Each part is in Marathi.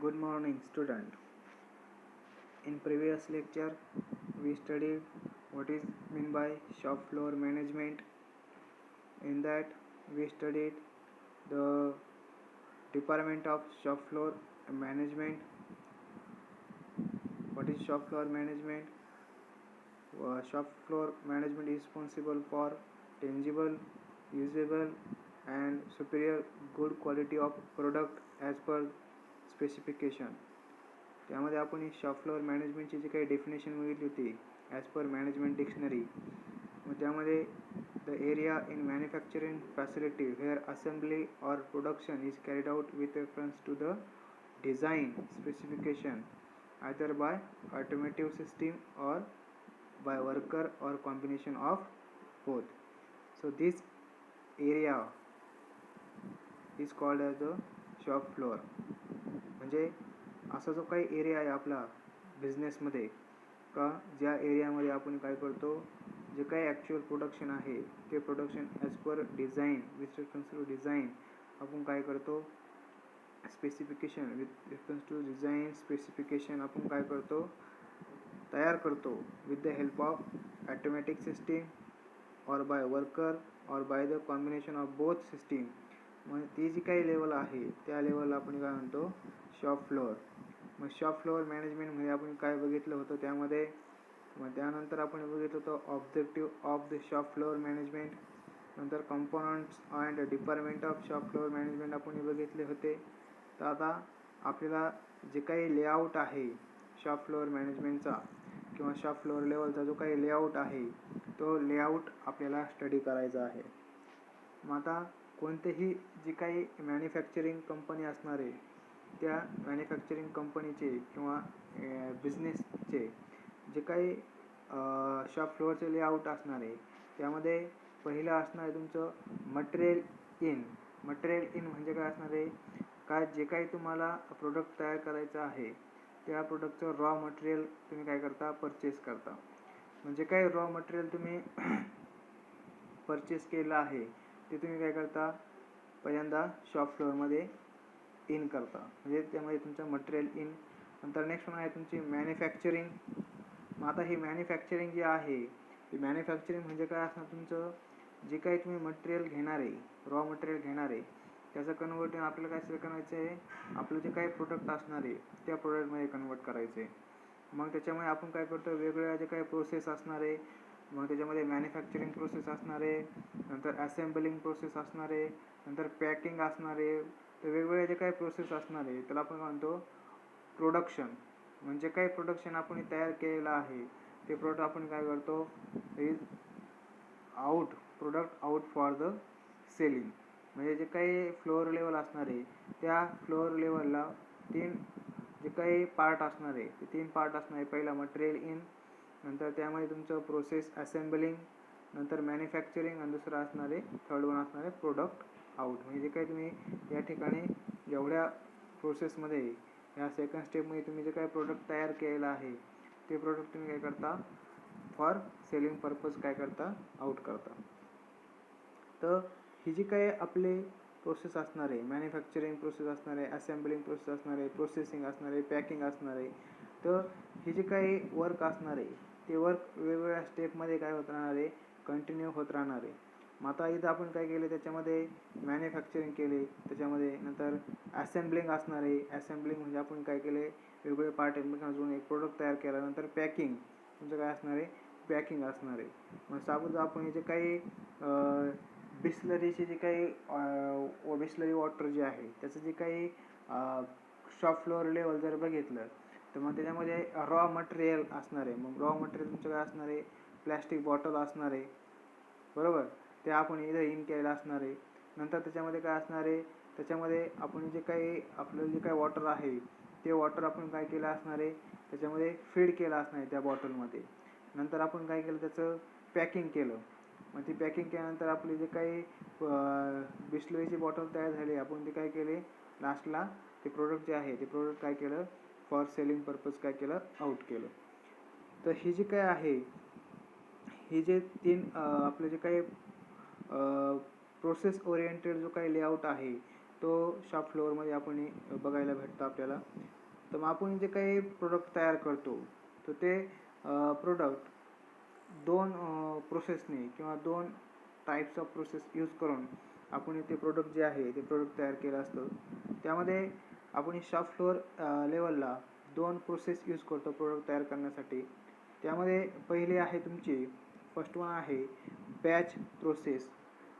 Good morning, student. In previous lecture, we studied what is meant by shop floor management. In that, we studied the department of shop floor management. What is shop floor management? Shop floor management is responsible for tangible, usable, and superior good quality of product as per specification. त्यामध्ये आपण शॉप फ्लोअर मॅनेजमेंटची जी काही डेफिनेशन बघितली होती ॲज पर मॅनेजमेंट डिक्शनरी, मग त्यामध्ये the area in manufacturing facility where assembly or production is carried out with reference to the design specification either by automotive system or by worker or combination of both. So this area is called as the shop floor. म्हणजे असा जो काही एरिया आहे आपला बिझनेसमध्ये का ज्या एरियामध्ये आपण काय करतो, जे काही ॲक्च्युअल प्रोडक्शन आहे ते production as per design with reference to design आपण काय करतो, specification with reference to design specification आपण काय करतो, तयार करतो with the help of automatic system or by worker or by the combination of both system. मग ती जी काही लेवल आहे त्या लेवलला आपण काय म्हणतो, शॉप फ्लोअर. मग शॉप फ्लोअर मॅनेजमेंटमध्ये आपण काय बघितलं होतं त्यामध्ये, मग त्यानंतर आपण बघितलं होतं objective of the shop floor management, नंतर components and department of shop floor management आपण बघितले होते. तर आता आपल्याला जे काही लेआउट आहे शॉप फ्लोअर मॅनेजमेंटचा किंवा शॉप फ्लोअर लेवलचा जो काही लेआउट आहे तो लेआउट आपल्याला स्टडी करायचा आहे. मग आता कोणतेही जी काही मॅन्युफॅक्चरिंग कंपनी असणार आहे त्या मॅन्युफॅक्चरिंग कंपनीचे किंवा बिझनेसचे जे काही शॉप फ्लोअरचे लेआउट असणार आहे त्यामध्ये पहिलं असणार आहे तुमचं मटेरियल इन. मटेरियल इन म्हणजे काय असणार आहे, का जे काही तुम्हाला प्रोडक्ट तयार करायचं आहे त्या प्रोडक्टचं रॉ मटेरियल तुम्ही काय करता, परचेस करता. म्हणजे काय रॉ मटेरियल तुम्ही परचेस केलं आहे ते तुम्ही काय करता, पहिल्यांदा शॉप फ्लोअरमध्ये इन करता, म्हणजे त्यामध्ये तुमचं मटेरियल इन. नंतर नेक्स्ट वन आहे तुमची मॅन्युफॅक्चरिंग. मग आता ही मॅन्युफॅक्चरिंग जी आहे ती मॅन्युफॅक्चरिंग म्हणजे काय असणार, तुमचं जे काही तुम्ही मटेरियल घेणार आहे, रॉ मटेरियल घेणार आहे त्याचं कन्वर्ट आपल्याला काय करायचं आहे, आपलं जे काही प्रोडक्ट असणार आहे त्या प्रोडक्टमध्ये कन्वर्ट करायचं आहे. मग त्याच्यामुळे आपण काय करतो, वेगवेगळ्या जे काही प्रोसेस असणार आहे, मग त्याच्यामध्ये मॅन्युफॅक्चरिंग प्रोसेस असणार आहे, नंतर असेंबलिंग प्रोसेस असणार आहे, नंतर पॅकिंग असणार आहे. तर वेगवेगळ्या जे काही प्रोसेस असणार आहे त्याला आपण म्हणतो प्रोडक्शन. म्हणजे काही प्रोडक्शन आपण तयार केलेलं आहे ते प्रोडक्ट आपण काय करतो, is out product out for the selling. म्हणजे जे काही फ्लोअर लेवल असणार आहे त्या फ्लोअर लेवलला जे काही पार्ट असणार आहे ते 3 पार्ट असणार आहे. पहिला मटेरियल इन, नंतर त्यामध्ये तुमचं प्रोसेस असेंबलिंग, नंतर मॅन्युफॅक्चरिंग आणि दुसरं असणार आहे, थर्ड वन असणार आहे प्रोडक्ट आउट. म्हणजे जे काही तुम्ही या ठिकाणी जेवढ्या प्रोसेसमध्ये ह्या सेकंड स्टेपमध्ये तुम्ही जे काही प्रोडक्ट तयार केलेलं आहे ते प्रोडक्ट तुम्ही काय करता, फॉर सेलिंग पर्पज काय करता, आउट करता. तर ही जी काही आपले प्रोसेस असणार आहे, मॅन्युफॅक्चरिंग प्रोसेस असणार आहे, असेंबलिंग प्रोसेस असणार आहे, प्रोसेसिंग असणार आहे, पॅकिंग असणार आहे. तर हे जे काही वर्क असणार आहे ते वर्क वेगवेगळ्या स्टेपमध्ये काय होत राहणार आहे, कंटिन्यू होत राहणार आहे. मग आता इथं आपण काय केले, त्याच्यामध्ये मॅन्युफॅक्चरिंग केले, त्याच्यामध्ये नंतर असेंबलिंग असणार आहे. असेंबलिंग म्हणजे आपण काय केले, वेगवेगळे पार्ट अजून एक प्रोडक्ट तयार केला. नंतर पॅकिंग तुमचं काय असणार आहे, पॅकिंग असणार आहे. मग सपोज आपण हे जे काही बिस्लरीचे जे काही बिस्लरी वॉटर जे आहे त्याचं जे काही शॉप फ्लोअर लेवल जर बघितलं तर मग त्याच्यामध्ये रॉ मटेरियल असणार आहे. मग रॉ मटेरियल तुमचं काय असणार आहे, प्लॅस्टिक बॉटल असणार आहे, बरोबर, ते आपण इथं इन केलेलं असणार आहे. नंतर त्याच्यामध्ये काय असणार आहे, त्याच्यामध्ये आपण जे काही आपलं जे काही वॉटर आहे ते वॉटर आपण काय केलं असणार आहे, त्याच्यामध्ये फीड केलं असणार आहे त्या बॉटलमध्ये. नंतर आपण काय केलं, त्याचं पॅकिंग केलं. मग ती पॅकिंग केल्यानंतर आपली जे काही बिस्लरीची बॉटल तयार झाली, आपण ते काय केले, लास्टला ते प्रोडक्ट जे आहे ते प्रोडक्ट काय केलं, फॉर सेलिंग पर्पज काय केलं, आउट केलं. तर ही जी काय आहे, ही जे 3 आपले जे काही प्रोसेस ओरिएंटेड जो काही लेआउट आहे तो शॉप फ्लोअरमध्ये आपण बघायला भेटतो आपल्याला. तर मग आपण जे काही प्रोडक्ट तयार करतो तर ते प्रोडक्ट दोन प्रोसेसने किंवा दोन टाईप्स ऑफ प्रोसेस यूज करून आपण ते प्रोडक्ट जे आहे ते प्रोडक्ट तयार केलं असतं. त्यामध्ये आपण शॉप फ्लोअर लेवलला दोन प्रोसेस यूज करतो प्रोडक्ट तयार करण्यासाठी. त्यामध्ये पहिली आहे तुमची फर्स्ट वन आहे बॅच प्रोसेस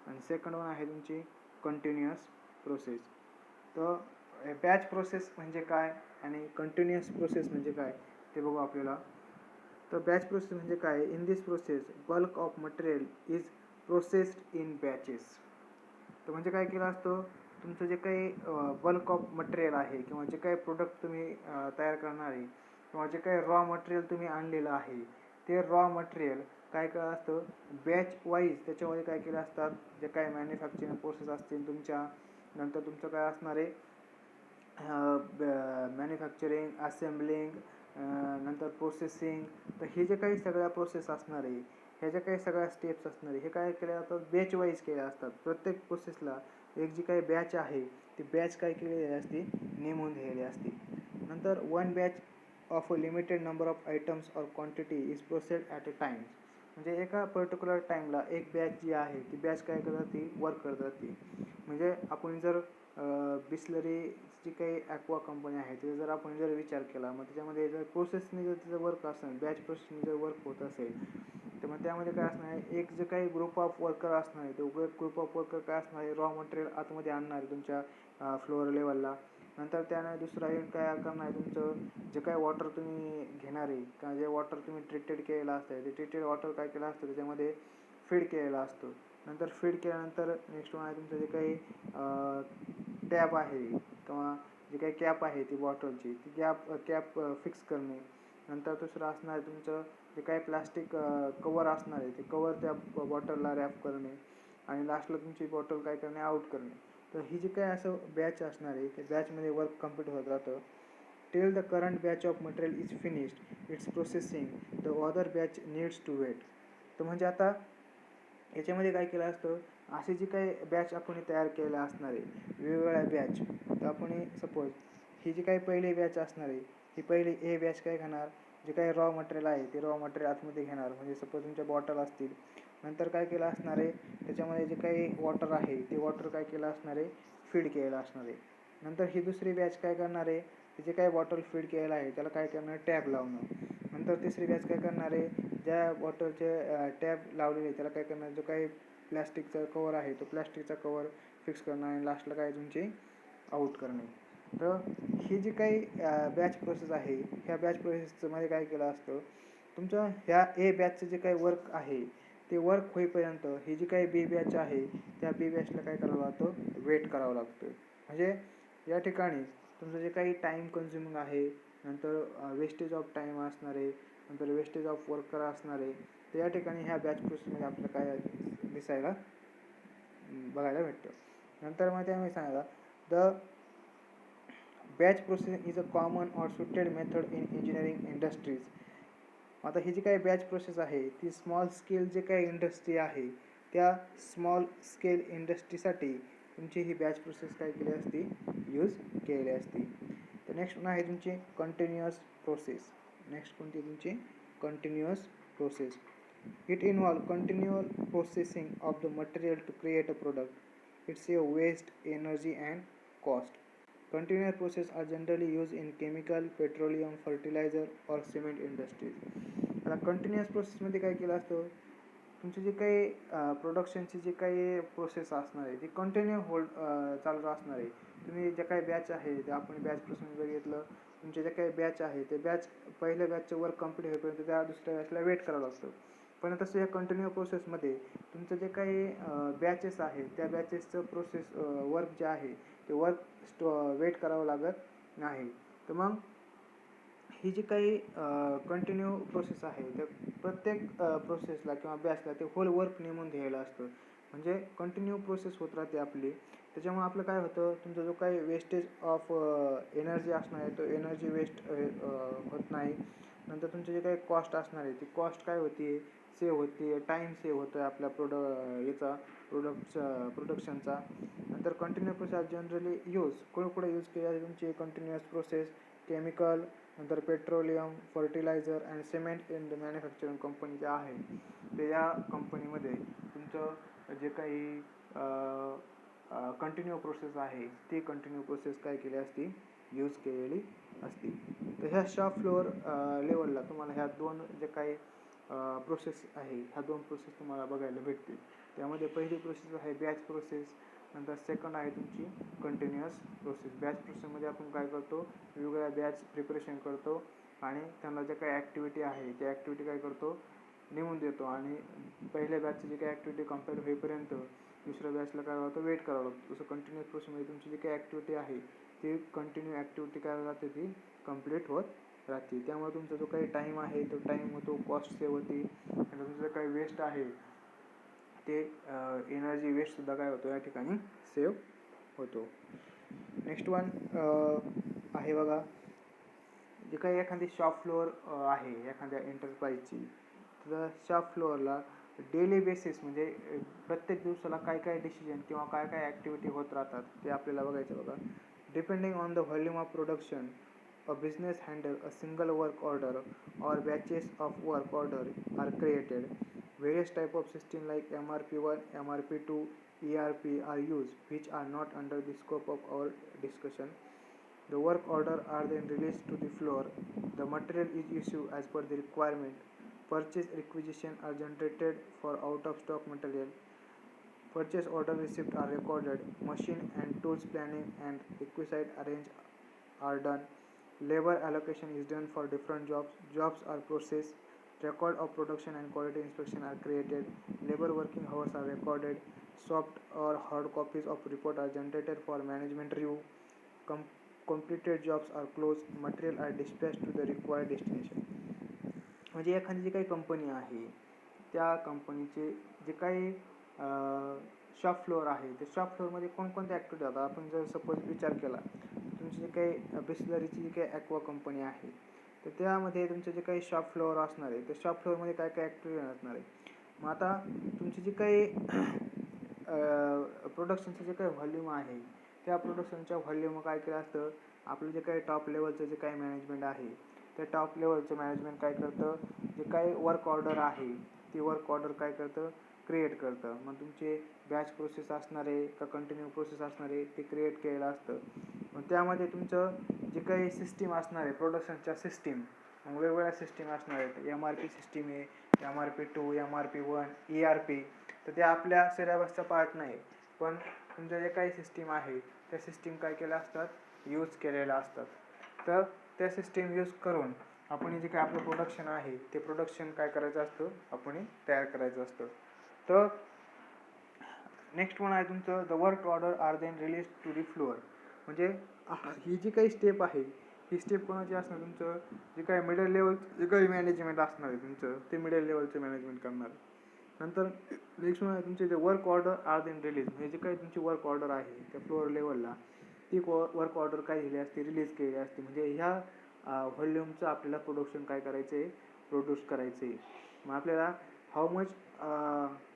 आणि सेकंड वन आहे तुमची कंटिन्युअस प्रोसेस. तर बॅच प्रोसेस म्हणजे काय आणि कंटिन्युअस प्रोसेस म्हणजे काय ते बघू आपल्याला. तर बॅच प्रोसेस म्हणजे काय, in this process bulk of material is processed in batches. तर म्हणजे काय केलं असतं, तुमचं जे काही बल्क ऑफ मटेरियल आहे किंवा जे काही प्रोडक्ट तुम्ही तयार करणार आहे किंवा जे काही रॉ मटेरियल तुम्ही आणलेलं आहे ते रॉ मटेरियल काय केलं असतं बॅच वाईज त्याच्यामध्ये काय केलं असतात, जे काही मॅन्युफॅक्चरिंग प्रोसेस असतील तुमच्या, नंतर तुमचं काय असणार आहे मॅन्युफॅक्चरिंग, असेंबलिंग, नंतर प्रोसेसिंग. तर हे जे काही सगळ्या प्रोसेस असणार आहे ह्या ज्या काही सगळ्या स्टेप्स असणार आहे हे काय केले जातात बॅच वाईज केले असतात. प्रत्येक प्रोसेसला एक जी काही बॅच आहे ती बॅच काय केलेली असते नेमून दिलेली असते. नंतर one batch of a limited number of items or quantity is processed at a time. म्हणजे एका पर्टिक्युलर टाईमला एक बॅच जी आहे ती बॅच काय करत जाते वर्क करत जाते. म्हणजे आपण जर बिस्लरी जी काही ॲक्वा कंपनी आहे त्याचा जर आपण जर विचार केला मग त्याच्यामध्ये जर प्रोसेसने जर तिचं वर्क असेल बॅच प्रोसेसने जर वर्क होत असेल तर मग त्यामध्ये काय असणार आहे एक जे काही ग्रुप ऑफ वर्कर असणार आहे तो ग्रुप ऑफ वर्कर काय असणार आहे रॉ मटेरियल आतमध्ये आणणार आहे तुमच्या फ्लोअर लेवलला. नंतर त्याने दुसरा एक काय करणार आहे तुमचं जे काही वॉटर तुम्ही घेणार आहे किंवा जे वॉटर तुम्ही ट्रीटेड केलेलं असतं ते ट्रीटेड वॉटर काय केलं असतं त्याच्यामध्ये फीड केलेलं असतं. नंतर फीड केल्यानंतर नेक्स्ट वन आहे तुमचं जे काही टॅप आहे किंवा जी काही कॅप आहे ती बॉटलची ती कॅप फिक्स करणे. नंतर दुसरं असणार आहे तुमचं जे काही प्लास्टिक कवर असणार आहे ते कवर त्या बॉटलला रॅप करणे आणि लास्टला तुमची बॉटल काय करणे आउट करणे. तर ही जी काही असं बॅच असणार आहे त्या बॅचमध्ये वर्क कम्प्लीट होत राहतं. Till the current batch of material is finished its processing the other batch needs to wait. तर म्हणजे आता याच्यामध्ये काय केलं असतं अशी जी काही बॅच आपण तयार केल्या असणार आहे वेगवेगळ्या बॅच. तर आपण सपोज ही जी काही पहिली बॅच असणार आहे ही पहिली ए बॅच काय घेणार जे काही रॉ मटेरियल आहे ते रॉ मटेरियल आतमध्ये घेणार. म्हणजे सपोज तुमच्या बॉटल असतील नंतर काय केलं असणार आहे त्याच्यामध्ये जे काही वॉटर आहे ते वॉटर काय केलं असणार आहे फीड केलेलं असणार आहे. नंतर ही दुसरी बॅच काय करणार आहे ते जे काही बॉटल फीड केलेलं आहे त्याला काय करणार टॅब लावणं. नंतर तिसरी बॅच काय करणार आहे ज्या बॉटलचे टॅब लावलेले त्याला काय करणार जो काही प्लॅस्टिकचा कवर आहे तो प्लॅस्टिकचा कवर फिक्स करणं आणि लास्टला काय तुमची आउट करणे. तर ही जी काही बॅच प्रोसेस आहे ह्या बॅच प्रोसेसमध्ये काय केलं असतं तुमचं ह्या ए बॅचचं जे काही वर्क आहे ते वर्क होईपर्यंत ही जी काही बी बॅच आहे त्या बी बॅचला काय करावं लागतं वेट करावं लागतं. म्हणजे या ठिकाणी तुमचं जे काही टाईम कन्झ्युमिंग आहे नंतर वेस्टेज ऑफ टाईम असणार आहे नंतर वेस्टेज ऑफ वर्कर असणार आहे. तर या ठिकाणी ह्या बॅच प्रोसेसमध्ये आपल्याला काय दिसायला बघायला भेटतं. नंतर मग त्यामध्ये सांगा the batch process is a common or suited method in engineering industries. आता ही जी काही बॅच प्रोसेस आहे ती स्मॉल स्केल जे काही इंडस्ट्री आहे त्या स्मॉल स्केल इंडस्ट्रीसाठी तुमची ही बॅच प्रोसेस काय केली असती यूज केलेली असती. तर नेक्स्ट आहे तुमची कंटिन्युअस प्रोसेस. नेक्स्ट कोणती तुमची continuous process. It involve continual processing of the material to create a product. It save waste, energy and cost. Continuous process are generally used in chemical, petroleum, fertilizer or cement industries. आता कंटिन्युअस प्रोसेसमध्ये काय केलं असतं तुमची जी काही प्रोडक्शनची जी काही प्रोसेस असणार आहे ती कंटिन्यू चालू असणार आहे. तुम्ही ज्या काही बॅच आहे ते आपण बॅच प्रोसेस बघितलं तुमचे जे काही बॅच आहे ते बॅच पहिल्या बॅचचं वर्क कंप्लीट होईपर्यंत त्या दुसऱ्या बॅचला वेट करावं लागतं. पण तसं या कंटिन्यू प्रोसेसमध्ये तुमचं जे काही बॅचेस आहे त्या बॅचेसचं प्रोसेस वर्क जे आहे ते वर्क वेट करावं लागत नाही. तर मग ही जी काही कंटिन्यू प्रोसेस आहे त्या प्रत्येक प्रोसेसला किंवा बॅचला ते होल वर्क नेमून घ्यायला असतं. म्हणजे कंटिन्यू प्रोसेस होत राहते आपली. त्याच्यामुळे आपलं काय होतं तुमचा जो काही वेस्टेज ऑफ एनर्जी असणार आहे तो एनर्जी वेस्ट होत नाही. नंतर तुमचे जे काही कॉस्ट असणार आहे ती कॉस्ट काय होती सेव्ह होते, टाईम सेव्ह होतो आहे आपल्या याचा प्रोडक्शनचा. नंतर कंटिन्यू प्रोसेस जनरली कुठे यूज केली आहे तुमची कंटिन्युअस प्रोसेस केमिकल, नंतर petroleum, fertiliser and cement in the manufacturing company ज्या आहे ते या कंपनीमध्ये तुमचं जे काही कंटिन्यू प्रोसेस आहे ती कंटिन्यू प्रोसेस काय केली असती, यूज केलेली असती. तर ह्या शॉप फ्लोअर लेवलला तुम्हाला ह्या दोन जे काही प्रोसेस आहे ह्या दोन प्रोसेस तुम्हाला बघायला भेटतील. त्यामध्ये पहिली प्रोसेस आहे बॅच प्रोसेस, नंतर सेकंड आहे तुमची कंटिन्युअस प्रोसेस. बॅच प्रोसेसमध्ये आपण काय करतो, वेगवेगळ्या बॅच प्रिपरेशन करतो आणि त्यांना जे काही ॲक्टिव्हिटी आहे त्या ॲक्टिव्हिटी काय करतो, नेमून देतो आणि पहिल्या बॅचची जी काही ॲक्टिव्हिटी कंप्लीट होईपर्यंत दुसऱ्या बॅचला काय होतं, वेट करावं लागतं. तसं कंटिन्युअस प्रोसेसमध्ये तुमची जी काही ॲक्टिव्हिटी आहे ती कंटिन्यू ॲक्टिव्हिटी काय राहते, ती कंप्लीट होत राहते. त्यामुळे तुमचा जो काही टाईम आहे तो टाईम होतो, कॉस्ट सेव्ह होते आणि तुमचं जे काही वेस्ट आहे ते एनर्जी वेस्टसुद्धा काय होतो या ठिकाणी सेव्ह होतो. नेक्स्ट वन आहे बघा, जे काही एखादी शॉप फ्लोअर आहे एखाद्या एंटरप्राइजची, तर शॉप फ्लोअरला डेली बेसिस म्हणजे प्रत्येक दिवसाला काय काय डिसिजन किंवा काय काय ॲक्टिव्हिटी होत राहतात ते आपल्याला बघायचं बघा. Depending on the volume of production a business handle a single work order or batches of work order are created. Various type of system like MRP1, MRP2, ERP are used which are not under the scope of our discussion. The work order are then released to the floor. The material is issued as per the requirement. Purchase requisition are generated for out of stock material. Purchase order received are recorded. Machine and tools planning and requisite arrange are done. Labor allocation is done for different jobs. Jobs are processed. Record of production and quality inspection are created. Labor working hours are recorded. Soft or hard copies of report are generated for management review. Completed jobs are closed. Material are dispatched to the required destination. म्हणजे एखादी जी काही कंपनी आहे त्या कंपनीचे जे काही शॉप फ्लोअर आहे त्या शॉप फ्लोअरमध्ये कोणकोणत्या ॲक्टिव्हिटी होतात. आपण जर सपोज विचार केला तुमची जी काही बिस्लरीची जी काही ॲक्वा कंपनी आहे तर त्यामध्ये तुमचे जे काही शॉप फ्लोअर असणार आहे त्या शॉप फ्लोअरमध्ये काय काय ॲक्टिव्हिटी असणार आहे. मग आता तुमची जी काही प्रोडक्शनचं जे काही व्हॉल्यूम आहे त्या प्रोडक्शनच्या व्हॉल्यूम काय केलं असतं, आपलं जे काही टॉप लेवलचं जे काही मॅनेजमेंट आहे त्या टॉप लेवलचं मॅनेजमेंट काय करतं, जे काही वर्क ऑर्डर आहे ती वर्क ऑर्डर काय करतं, क्रिएट करतं. मग तुमचे बॅच प्रोसेस असणार आहे का कंटिन्यू प्रोसेस असणार आहे ते क्रिएट केलेलं असतं. मग त्यामध्ये तुमचं जे काही सिस्टीम असणार आहे प्रोडक्शनच्या सिस्टीम, मग वेगवेगळ्या सिस्टीम असणार आहेत. MRP सिस्टीम आहे, MRP2, MRP1, ERP. तर ते आपल्या सिलेबसचा पार्ट नाही, पण तुमच्या जे काही सिस्टीम आहे त्या सिस्टीम काय केल्या असतात, यूज केलेल्या असतात. तर त्या सिस्टीम यूज करून आपण जे काही आपलं प्रोडक्शन आहे ते प्रोडक्शन काय करायचं असतं, आपण तयार करायचं असतं. तर नेक्स्ट वन आहे तुमचं the work order are then release to the floor. म्हणजे ही जी काही स्टेप आहे ही स्टेप कोणाची असणार, तुमचं जे काही मिडल लेवल जे काही मॅनेजमेंट असणार आहे तुमचं ते मिडल लेवलचं मॅनेजमेंट करणार. नंतर नेक्स्ट वन आहे तुमचे जे work order are then release, म्हणजे जे काही तुमची वर्क ऑर्डर आहे त्या फ्लोअर लेवलला ती वर्क ऑर्डर काय झाली असते, रिलीज केली असते. म्हणजे ह्या व्हॉल्यूमचं आपल्याला प्रोडक्शन काय करायचं आहे, प्रोड्यूस करायचं आहे. मग आपल्याला how much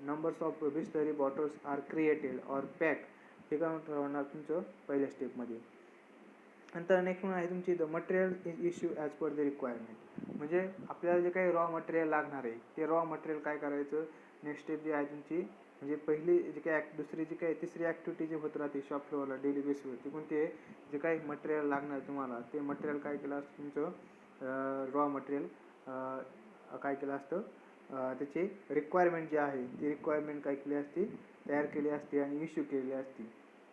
numbers of Bisleri bottles are created or pack हे काय ठरवणार तुमचं पहिल्या स्टेपमध्ये. नंतर नेक्स्ट वन आहे तुमची the material is issue as per the requirement. म्हणजे आपल्याला जे काही रॉ मटेरियल लागणार आहे ते रॉ मटेरियल काय करायचं, नेक्स्ट स्टेप जी आहे तुमची म्हणजे पहिली जी काही दुसरी जी काही तिसरी ॲक्टिव्हिटी जी होत राहते शॉप फ्लोअरला डेली बेसिसवर ती कोणती आहे, जे काही मटेरियल लागणार तुम्हाला ते मटेरियल काय केलं असतं तुमचं रॉ मटेरियल काय केलं असतं, त्याची रिक्वायरमेंट जी आहे ती रिक्वायरमेंट काय केली असती, तयार केली असते आणि इश्यू केली असती.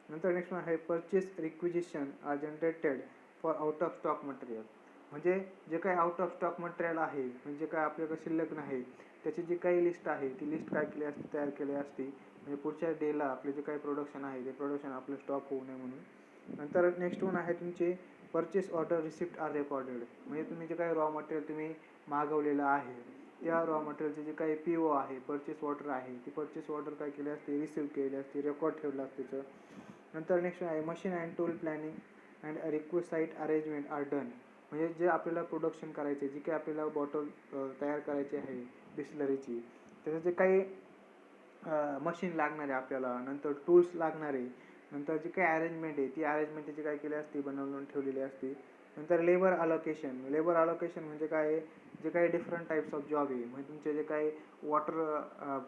नंतर नेक्स्ट वन आहे purchase requisition are generated for out of stock material. म्हणजे जे काही आउट ऑफ स्टॉक मटेरियल आहे म्हणजे काय आपल्याकडे शिल्लक नाही त्याची जी काही लिस्ट आहे ती लिस्ट काय केली असते, तयार केली असती. म्हणजे पुढच्या डेला आपले जे काही प्रोडक्शन आहे ते प्रोडक्शन आपलं स्टॉप होऊ नये म्हणून. नंतर नेक्स्ट वन आहे तुमचे purchase order receipt are recorded. म्हणजे तुम्ही जे काही रॉ मटेरियल तुम्ही मागवलेलं आहे त्या रॉ मटेरियलचे जे काही PO आहे परचेस ऑर्डर आहे ती परचेस ऑर्डर काय केली असते, रिसिव्ह केली असते, रेकॉर्ड ठेवलं असतं त्याचं. नंतर नेक्स्ट आहे machine and tool planning and requisite arrangement are done. म्हणजे जे आपल्याला प्रोडक्शन करायचे जी काही आपल्याला बॉटल तयार करायची आहे डिस्टिलरीची. त्याचं जे काही मशीन लागणार आहे आपल्याला, नंतर टूल्स लागणार आहे, नंतर जी काही अरेंजमेंट आहे ती अरेंजमेंट त्याची काय केली असते, बनवून ठेवलेली असते. नंतर लेबर अलोकेशन म्हणजे काय आहे, जे काही डिफरंट टाईप्स ऑफ जॉब आहे, म्हणजे तुमचे जे काही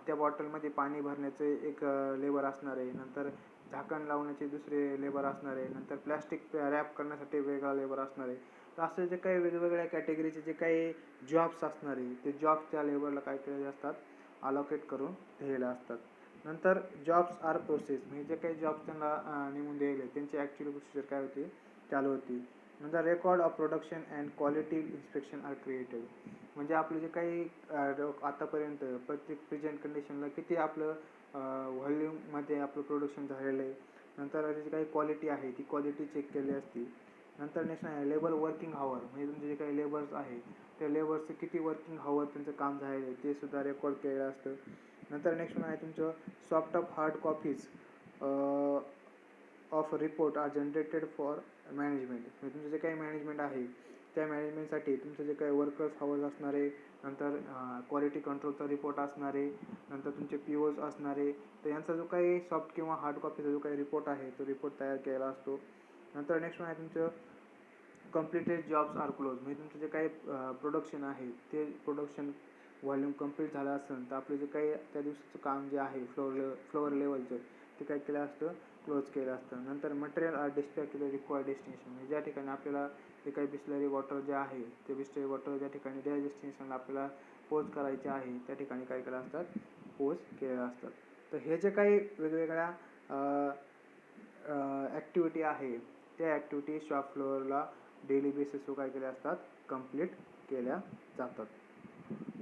त्या बॉटलमध्ये पाणी भरण्याचे एक लेबर असणार आहे, नंतर झाकण लावण्याचे दुसरे लेबर असणार आहे, नंतर प्लॅस्टिक रॅप करण्यासाठी वेगळा लेबर असणार आहे. तर असं जे काही वेगवेगळ्या कॅटेगरीचे जे काही जॉब्स असणार आहे ते जॉब्स त्या लेबरला काय केलेले असतात, अलोकेट करून दिलेले असतात. नंतर जॉब्स आर प्रोसेस, म्हणजे जे काही जॉब्स त्यांना नेमून द्यायले त्यांची ॲक्च्युअली प्रोसिजर काय होती, चालू होती. नंतर record of production and quality inspection are created, म्हणजे आपलं जे काही आतापर्यंत प्रत्येक प्रेझेंट कंडिशनला किती आपलं व्हॉल्यूममध्ये आपलं प्रोडक्शन झालेलं आहे, नंतर त्याची काही क्वालिटी आहे ती क्वालिटी चेक केली असती. नंतर नेक्स्ट आहे लेबर वर्किंग आवर, म्हणजे तुमचे जे काही लेबर्स आहे त्या लेबर्सचं किती वर्किंग आवर त्यांचं काम झालेलं आहे ते सुद्धा रेकॉर्ड केलेलं असतं. नंतर नेक्स्ट आहे तुमचं soft of hard copies of report are generated for management, म्हणजे तुमचं जे काही मॅनेजमेंट आहे त्या मॅनेजमेंटसाठी तुमचं जे काही वर्कर्स आवर्स असणारे, नंतर क्वालिटी कंट्रोलचा रिपोर्ट असणारे, नंतर तुमचे POs असणारे, तर यांचा जो काही सॉफ्ट किंवा हार्ड कॉपीचा जो काही रिपोर्ट आहे तो रिपोर्ट तयार केलेला असतो. नंतर नेक्स्ट आहे तुमचं कम्प्लिटेड जॉब्स आर क्लोज, म्हणजे तुमचं जे काही प्रोडक्शन आहे ते प्रोडक्शन व्हॉल्यूम कंप्लीट झालं असेल तर आपलं जे काही त्या दिवसाचं काम जे आहे फ्लोअर लेवलचं ते काय केलं असतं, क्लोज केलं असतं. नंतर material are dispatch to the required destination, म्हणजे ज्या ठिकाणी आपल्याला जे काही बिस्लरी वॉटर जे आहे ते बिस्लरी वॉटर ज्या ठिकाणी त्या डेस्टिनेशनला आपल्याला पोच करायचे आहे त्या ठिकाणी काय केलं असतात, पोच केलेलं असतात. तर हे जे काही वेगवेगळ्या ॲक्टिव्हिटी आहे त्या ॲक्टिव्हिटी शॉप फ्लोअरला डेली बेसिसवर काय केल्या असतात, कंप्लीट केल्या जातात.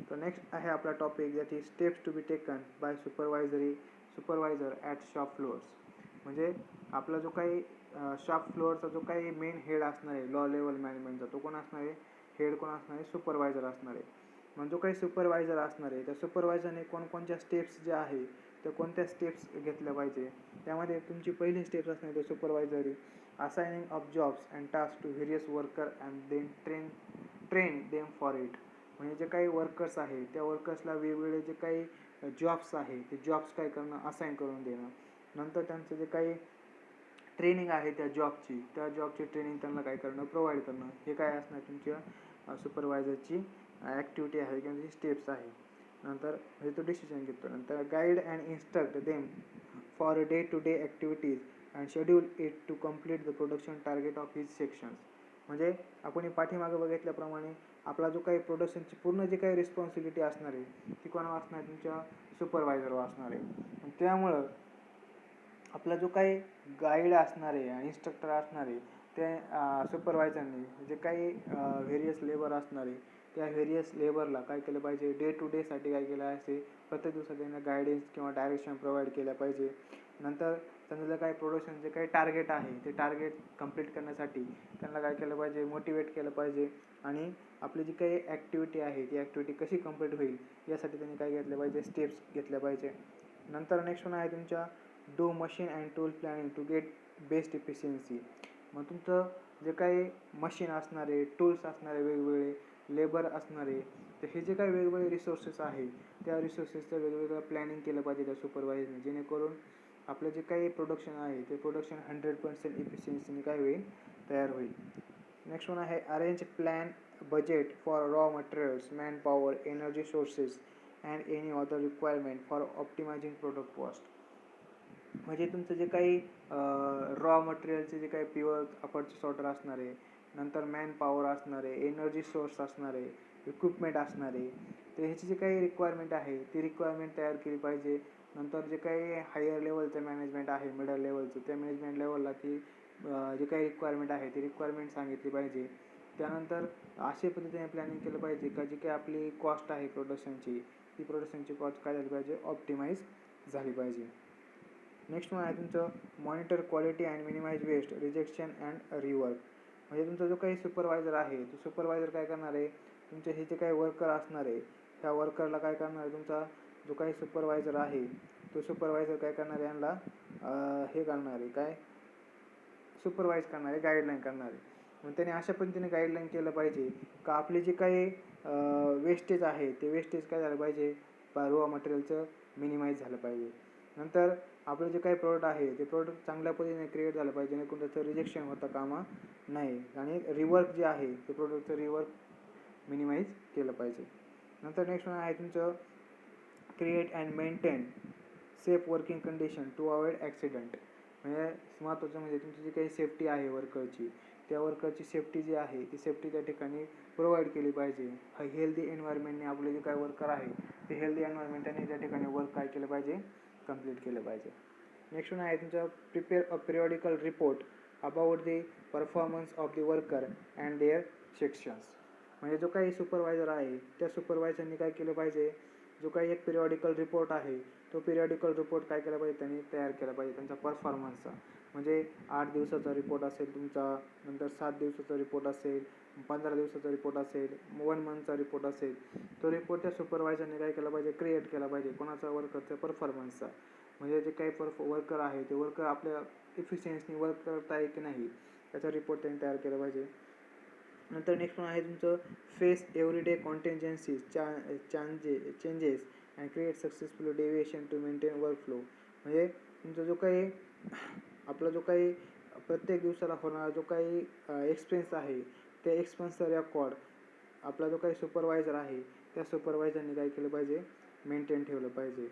तर नेक्स्ट आहे आपला topic that is steps to be taken by supervisor at shop floors, म्हणजे आपला जो काही शॉप फ्लोअरचा जो काही मेन हेड असणार आहे लॉ लेवल मॅनेजमेंटचा तो कोण असणार आहे, हेड कोण असणार आहे, सुपरवायझर असणार आहे. म्हणजे जो काही सुपरवायझर असणार आहे त्या सुपरवायझरने कोणकोणत्या स्टेप्स ज्या आहे त्या कोणत्या स्टेप्स घेतल्या पाहिजे, त्यामध्ये तुमची पहिली स्टेप्स असणार आहे supervisory assigning of jobs and task to various worker and then train them for it, म्हणजे जे काही वर्कर्स आहे त्या वर्कर्सला वेगवेगळे जे काही जॉब्स आहे ते जॉब्स काय करणं, असाइन करून देणं. नंतर त्यांचं जे काही ट्रेनिंग आहे त्या जॉबची ट्रेनिंग त्यांना काय करणं, प्रोव्हाइड करणं, हे काय असणार तुमच्या सुपरवायझरची ॲक्टिव्हिटी आहे किंवा जी स्टेप्स आहे. नंतर म्हणजे तो डिसिजन घेतो. नंतर guide and instruct them for day to day activities and schedule it to complete the production target of his sections, म्हणजे आपण पाठीमागं बघितल्याप्रमाणे आपला जो काही प्रोडक्शनची पूर्ण जे काही रिस्पॉन्सिबिलिटी असणार आहे ती कोणावर असणार आहे, तुमच्या सुपरवायझरवर असणार आहे. त्यामुळं आपला जो काही गाईड असणार आहे आणि इन्स्ट्रक्टर असणार आहे ते सुपरवायझरने जे काही व्हेरियस लेबर असणार आहे त्या व्हेरियस लेबरला काय केलं पाहिजे, डे टू डेसाठी काय केलं असे प्रत्येक दिवसात त्यांना गायडन्स किंवा डायरेक्शन प्रोव्हाइड केल्या पाहिजे. नंतर त्यांचं जे काही प्रोडक्शन जे काही टार्गेट आहे ते टार्गेट कंप्लीट करण्यासाठी त्यांना काय केलं पाहिजे, मोटिवेट केलं पाहिजे आणि आपली जी काही ॲक्टिव्हिटी आहे ती ॲक्टिव्हिटी कशी कंप्लीट होईल यासाठी त्यांनी काय घेतलं पाहिजे, स्टेप्स घेतल्या पाहिजे. नंतर नेक्स्ट वन आहे तुमच्या do machine and tool planning to get best efficiency, मग तुमचं जे काही मशीन असणार आहे, टूल्स असणारे, वेगवेगळे लेबर असणारे, तर हे जे काही वेगवेगळे रिसोर्सेस आहे त्या रिसोर्सेसचं वेगवेगळं प्लॅनिंग केलं पाहिजे त्या सुपरवायझरने, जेणेकरून आपलं जे काही प्रोडक्शन आहे ते प्रोडक्शन 100% इफिशियन्सीने काय होईल, तयार होईल. नेक्स्ट वन आहे arrange plan budget for raw materials, man power, energy sources and any other requirement for optimising product cost, म्हणजे तुमचं जे काही रॉ मटेरियलचे जे काही प्युअर पर्चेस ऑर्डर असणार आहे, नंतर मॅन पॉवर असणार आहे, एनर्जी सोर्स असणार आहे, इक्विपमेंट असणार आहे, तर ह्याची जी काही रिक्वायरमेंट आहे ती रिक्वायरमेंट तयार केली पाहिजे. नंतर जे काही हायर लेवलचं मॅनेजमेंट आहे, मिडल लेवलचं, त्या मॅनेजमेंट लेवलला की जे काही रिक्वायरमेंट आहे ती रिक्वायरमेंट सांगितली पाहिजे. त्यानंतर अशा पद्धतीने प्लॅनिंग केलं पाहिजे का जी काही आपली कॉस्ट आहे प्रोडक्शनची ती प्रोडक्शनची कॉस्ट काय झाली पाहिजे, ऑप्टिमाइज झाली पाहिजे. नेक्स्ट वन आहे तुमचं monitor quality and minimise waste, rejection and rework, म्हणजे तुमचा जो काही सुपरवायझर आहे तो सुपरवायझर काय करणार आहे, तुमचे हे जे काही वर्कर असणार आहे त्या वर्करला काय करणार आहे, तुमचा जो काही सुपरवायझर आहे तो सुपरवायझर काय करणार आहे, यांना हे करणार आहे काय, सुपरवाइज करणार आहे, गाईडलाईन करणार आहे. मग त्याने अशा पद्धतीने गाईडलाईन केलं पाहिजे का आपले जे काही वेस्टेज आहे ते वेस्टेज काय झालं पाहिजे, रॉ मटेरियलचं मिनिमाइज झालं पाहिजे. नंतर आपलं जे काही प्रोडक्ट आहे ते प्रोडक्ट चांगल्या पद्धतीने क्रिएट झालं पाहिजे, जेणेकरून त्याचं रिजेक्शन होता कामा नाही, आणि रिवर्क जे आहे ते प्रोडक्टचं रिवर्क मिनिमाइज केलं पाहिजे. नंतर नेक्स्ट आहे तुमचं create and maintain safe working condition to avoid accident. म्हणजे महत्त्वाचं म्हणजे तुमची जी काही सेफ्टी आहे वर्करची, त्या वर्करची सेफ्टी जी आहे ती सेफ्टी त्या ठिकाणी प्रोव्हाइड केली पाहिजे. हेल्दी एन्व्हायरमेंटने आपले जे काही वर्कर आहे ते हेल्दी एन्व्हायरमेंटने त्या ठिकाणी वर्क काय केलं पाहिजे, कंप्लीट केलं पाहिजे. नेक्स्ट वन आहे तुमचं prepare a periodical report about the performance of the worker and their sections. म्हणजे जो काही सुपरवायझर आहे त्या सुपरवायझरनी काय केलं पाहिजे, जो काही एक पिरियॉडिकल रिपोर्ट आहे तो पिरियॉडिकल रिपोर्ट काय केला पाहिजे, त्यांनी तयार केला पाहिजे त्यांचा परफॉर्मन्सचा. म्हणजे 8 दिवसाचा रिपोर्ट असेल तुमचा, नंतर 7 दिवसाचा रिपोर्ट असेल, 15 दिवसाचा रिपोर्ट असेल, 1 मंथचा रिपोर्ट असेल. तो रिपोर्ट त्या सुपरवायझरने काय केला पाहिजे, क्रिएट केला पाहिजे. कोणाचा, वर्करचा परफॉर्मन्सचा. म्हणजे जे काही वर्कर आहे ते वर्कर आपल्या इफिशियन्सनी वर्क करत आहे की नाही त्याचा रिपोर्ट त्यांनी तयार केला पाहिजे. नंतर नेक्स्ट आहे तुमचं face everyday contingencies changes and create successful deviation to maintain work flow. म्हणजे तुमचा जो काही आपला जो काही प्रत्येक दिवसाला होणारा जो काही एक्सपेन्स आहे त्या एक्सपेन्सचा रेकॉर्ड आपला जो काही सुपरवायझर आहे त्या सुपरवायझरने काय केलं पाहिजे, मेंटेन ठेवलं पाहिजे.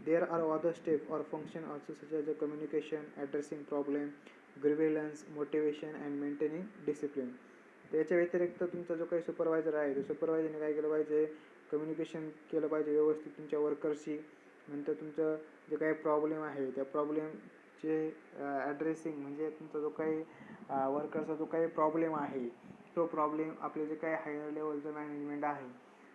There are other steps or function also such as the communication, addressing problem, grievance, motivation and maintaining discipline. त्याच्या व्यतिरिक्त तुमचा जो काही सुपरवायझर आहे तो सुपरवायझरने काय केलं पाहिजे, कम्युनिकेशन केलं पाहिजे व्यवस्थित तुमच्या वर्करशी. नंतर तुमचं जे काही प्रॉब्लेम आहे त्या प्रॉब्लेमचे ॲड्रेसिंग, म्हणजे तुमचा जो काही वर्करचा जो काही प्रॉब्लेम आहे तो प्रॉब्लेम आपले जे काही हायर लेवलचं मॅनेजमेंट आहे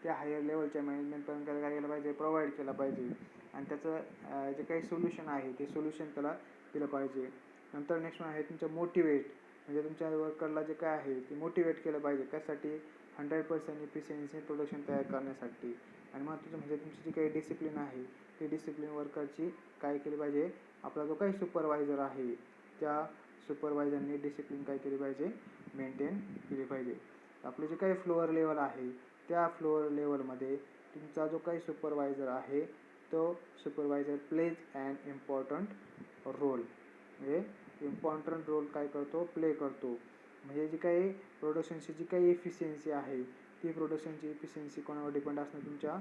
त्या हायर लेवलच्या मॅनेजमेंटपर्यंत काय केलं पाहिजे, प्रोव्हाइड केलं पाहिजे. आणि त्याचं जे काही सोल्युशन आहे ते सोल्युशन त्याला दिलं पाहिजे. नंतर नेक्स्ट आहे तुमचं मोटिवेट. म्हणजे तुमच्या वर्करला जे काय आहे ते मोटिवेट केलं पाहिजे. त्यासाठी 100% इफिशियन्सी प्रोडक्शन तयार करण्यासाठी. आणि महत्त्वाचं म्हणजे तुमची जी काही डिसिप्लिन आहे ती डिसिप्लिन वर्करची काय केली पाहिजे, आपला जो काही सुपरवायझर आहे त्या सुपरवायझरने डिसिप्लिन काय केली पाहिजे, मेंटेन केली पाहिजे. आपले जे काही फ्लोअर लेवल आहे त्या फ्लोअर लेवलमध्ये तुमचा जो काही सुपरवायझर आहे तो supervisor plays an important role. म्हणजे इम्पॉर्टंट रोल काय करतो, प्ले करतो. म्हणजे जी काही प्रोडक्शनची जी काही इफिशियन्सी आहे ती प्रोडक्शनची इफिशियन्सी कोणावर डिपेंड असणार, तुमच्या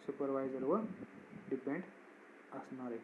सुपरवायझरवर डिपेंड असणार आहे.